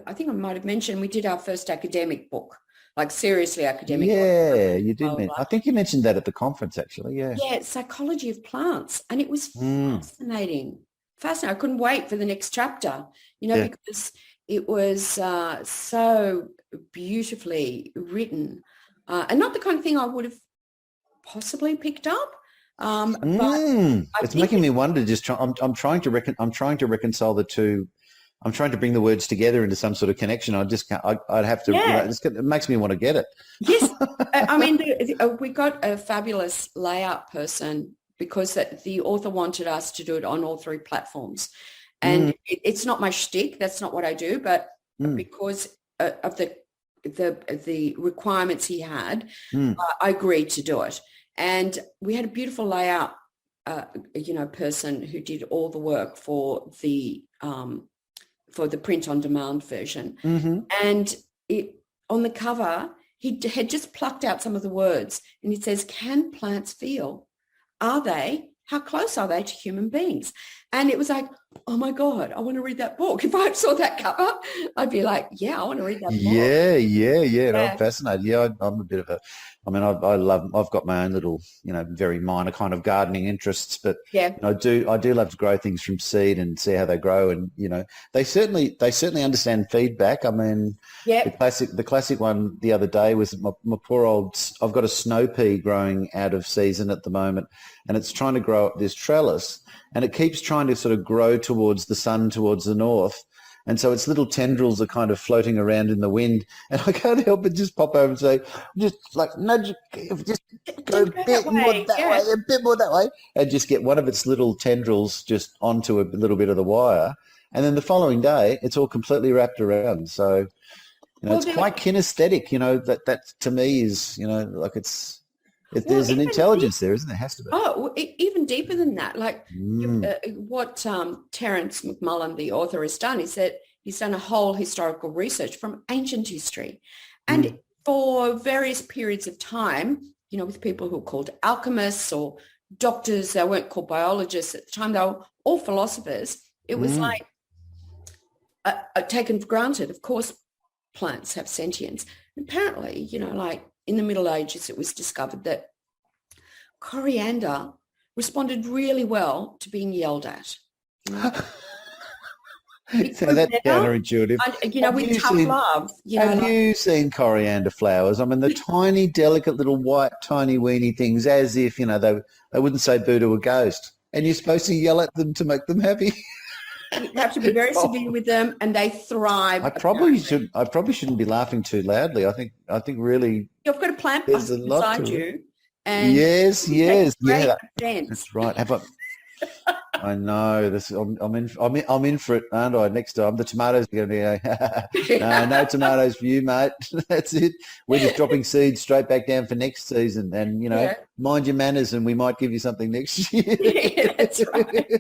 I think I might have mentioned we did our first academic book, like seriously academic Yeah, you did book. mention. I think you mentioned that at the conference, actually. Yeah. Yeah, psychology of plants. And it was Mm, fascinating. Fascinating. I couldn't wait for the next chapter, yeah. because it was so beautifully written, and not the kind of thing I would have possibly picked up. But I It's think making me wonder. I'm trying to I'm trying to reconcile the two. I'm trying to bring the words together into some sort of connection. I just can't. I'd have to. yeah, It makes me want to get it. yes. I mean, we got a fabulous layout person because the author wanted us to do it on all three platforms. And Mm, it's not my shtick. That's not what I do. But mm, because of the requirements he had, mm. I agreed to do it. And we had a beautiful layout, person who did all the work for the print on demand version. Hmm. And on the cover, he had just plucked out some of the words, and it says, "Can plants feel? Are they? How close are they to human beings?" And it was like, oh my God, I want to read that book. If I saw that cover, I'd be like, yeah, I want to read that book. Yeah. No, I'm Yeah, fascinated. Yeah, I'm a bit of a. I mean, I love. I've got my own little, very minor kind of gardening interests, but yeah, I do love to grow things from seed and see how they grow, and they certainly understand feedback. I mean, yeah. the classic one the other day was my poor old. I've got a snow pea growing out of season at the moment, and it's trying to grow up this trellis, and it keeps trying to sort of grow towards the sun, towards the north. And so its little tendrils are kind of floating around in the wind. And I can't help but just pop over and say, just like nudge, just go a Don't go that bit more way. that way, Yeah. a bit more that way, and just get one of its little tendrils just onto a little bit of the wire. And then the following day, it's all completely wrapped around. So, Well, it's quite kinesthetic, that to me is, like well, there's an intelligence there, isn't there? Has to be. even deeper than that, like Mm, what Terence McMullen, the author, has done is that he's done a whole historical research from ancient history. mm, And for various periods of time, with people who were called alchemists or doctors, they weren't called biologists at the time, they were all philosophers. It was mm. like taken for granted. Of course, plants have sentience. Apparently, like in the Middle Ages, it was discovered that coriander responded really well to being yelled at. You know, it So grew that's better, counterintuitive. Have with you tough seen love. Have Like, you seen coriander flowers? I mean, the tiny, delicate little white, tiny, weeny things, as if they wouldn't say boo to a ghost, and you're supposed to yell at them to make them happy. you have to be very severe with them, and they thrive. I probably should. I probably shouldn't be laughing too loudly. I think really You've got a plant there's a lot beside to it. you, and Yes, you take yes, great yeah. offense. That's right. Have I? I know this. I'm in for it, aren't I? Next time the tomatoes are going to be no tomatoes for you, mate. That's it. We're just dropping seeds straight back down for next season, and Yeah, mind your manners, and we might give you something next year. yeah, that's right.